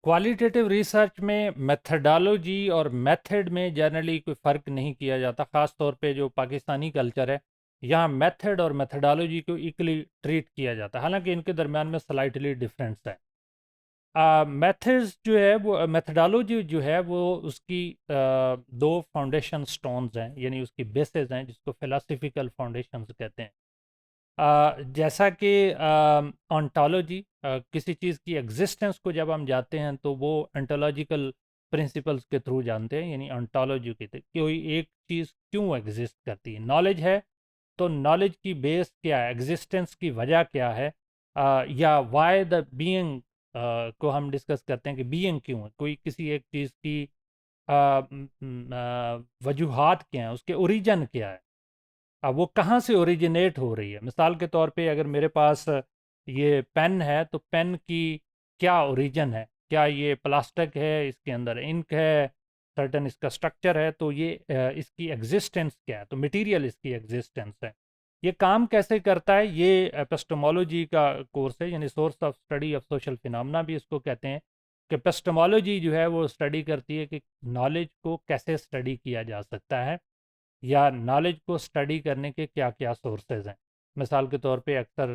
Qualitative research में methodology और method में जनरली कोई फ़र्क नहीं किया जाता, ख़ास तौर पे जो पाकिस्तानी कल्चर है, यहाँ मेथड और मेथडोलॉजी को इक्वली ट्रीट किया जाता है, हालांकि इनके दरमियान में स्लाइटली डिफरेंस है। मेथड्स जो है वो मेथडोलॉजी जो है वो उसकी दो फाउंडेशन स्टोन्स हैं, यानी उसकी बेसिस हैं, जिसको फिलोसफिकल फाउंडेशंस कहते हैं। जैसा कि ऑन्टोलॉजी, किसी चीज़ की एग्जिस्टेंस को जब हम जाते हैं तो वो ऑन्टोलॉजिकल प्रिंसिपल्स के थ्रू जानते हैं, यानी ऑन्टोलॉजी के थे कोई एक चीज़ क्यों एग्जिस्ट करती है। नॉलेज है तो नॉलेज की बेस क्या है, एग्जिस्टेंस की वजह क्या है, या वाई द बीइंग को हम डिस्कस करते हैं कि बीइंग क्यों है, कोई किसी एक चीज़ की वजूहात क्या है, उसके ओरिजिन क्या है, अब वो कहाँ से ओरिजिनेट हो रही है। मिसाल के तौर पे अगर मेरे पास ये पेन है तो पेन की क्या ओरिजिन है, क्या ये प्लास्टिक है, इसके अंदर इंक है, सर्टन इसका स्ट्रक्चर है, तो ये इसकी एग्जिस्टेंस क्या है, तो मटेरियल इसकी एग्जिस्टेंस है। ये काम कैसे करता है, ये एपिस्टेमोलॉजी का कोर्स है, यानी source of study of social phenomena भी इसको कहते हैं। कि एपिस्टेमोलॉजी जो है वो स्टडी करती है कि नॉलेज को कैसे स्टडी किया जा सकता है, या नॉलेज को स्टडी करने के क्या क्या सोर्सेज हैं। मिसाल के तौर पे अक्सर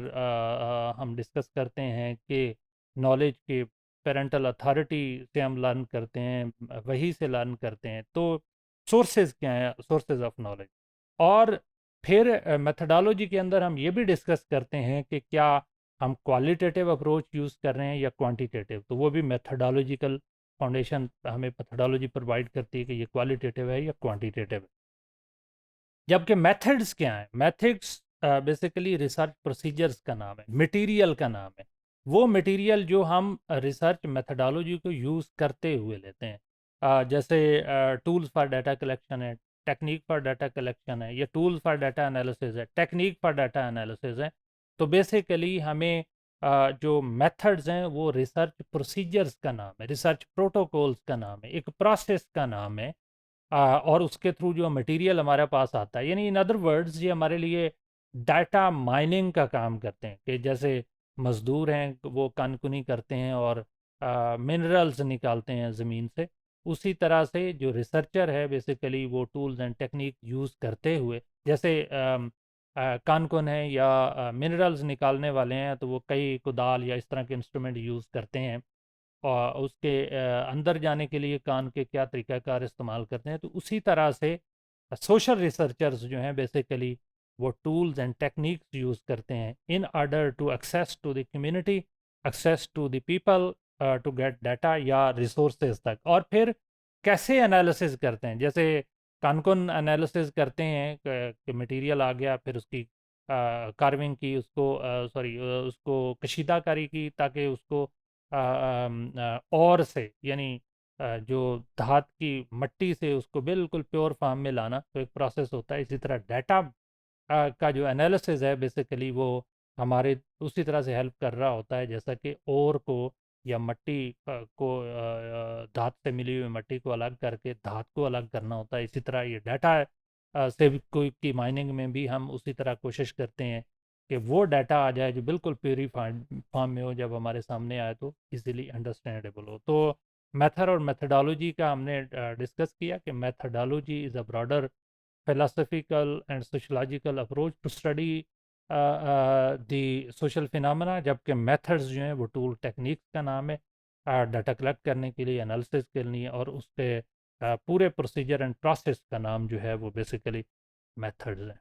हम डिस्कस करते हैं कि नॉलेज के पेरेंटल अथॉरिटी से हम लर्न करते हैं, वही से लर्न करते हैं, तो सोर्सेज क्या हैं, सोर्सेज ऑफ नॉलेज। और फिर मेथडोलॉजी के अंदर हम ये भी डिस्कस करते हैं कि क्या हम क्वालिटेटिव अप्रोच यूज़ कर रहे हैं या क्वांटिटेटिव, तो वो भी मेथडोलॉजिकल फाउंडेशन हमें मेथडोलॉजी प्रोवाइड करती है कि ये क्वालिटेटिव है या क्वांटिटेटिव है। जबकि मेथड्स क्या हैं, मेथड्स बेसिकली रिसर्च प्रोसीजर्स का नाम है, मटेरियल का नाम है, वो मटेरियल जो हम रिसर्च मेथडोलॉजी को यूज़ करते हुए लेते हैं। जैसे टूल्स फॉर डाटा कलेक्शन है, टेक्निक फॉर डाटा कलेक्शन है, या टूल्स फॉर डाटा एनालिसिस है, टेक्निक फॉर डाटा एनालिसिस है। तो बेसिकली हमें जो मेथड्स हैं वो रिसर्च प्रोसीजर्स का नाम है, रिसर्च प्रोटोकॉल्स का नाम है, एक प्रोसेस का नाम है। और उसके थ्रू जो मटेरियल हमारे पास आता है, यानी इन अदर वर्ड्स ये हमारे लिए डाटा माइनिंग का काम करते हैं, कि जैसे मज़दूर हैं वो कानकुनी करते हैं और मिनरल्स निकालते हैं ज़मीन से, उसी तरह से जो रिसर्चर है बेसिकली वो टूल्स एंड टेक्निक यूज़ करते हुए, जैसे कानकुन है या मिनरल्स निकालने वाले हैं तो वो कई कुदाल या इस तरह के इंस्ट्रूमेंट यूज़ करते हैं, और उसके अंदर जाने के लिए कान के क्या तरीक़ाकार इस्तेमाल करते हैं। तो उसी तरह से सोशल रिसर्चर्स जो हैं बेसिकली वो टूल्स एंड टेक्निक्स यूज़ करते हैं in order to access to the community, access to the people, to get data या रिसोर्सेज तक। और फिर कैसे एनालिसिस करते हैं, जैसे कानकुन एनालिसिस करते हैं कि मटेरियल आ गया, फिर उसकी कार्विंग की, उसको सॉरी उसको कशीदाकारी की, ताकि उसको और से, यानी जो धात की मट्टी से उसको बिल्कुल प्योर फॉर्म में लाना, तो एक प्रोसेस होता है। इसी तरह डाटा का जो एनालिसिस है बेसिकली वो हमारे उसी तरह से हेल्प कर रहा होता है, जैसा कि ओर को या मट्टी को धात से मिली हुई मट्टी को अलग करके धात को अलग करना होता है। इसी तरह ये डाटा से भी कोई की माइनिंग में भी हम उसी तरह कोशिश करते हैं कि वो डाटा आ जाए जो बिल्कुल प्यूरीफाइड फॉर्म में हो, जब हमारे सामने आए तो इजीली अंडरस्टैंडेबल हो। तो मेथड और मेथडोलॉजी का हमने डिस्कस किया कि methodology is a broader philosophical and sociological approach to study the social phenomena, जबकि मेथड्स जो हैं वो टूल टेक्निक्स का नाम है डाटा कलेक्ट करने के लिए, एनालिसिस के लिए, और उसके पूरे प्रोसीजर एंड प्रोसेस का नाम जो है वो बेसिकली मेथड्स हैं।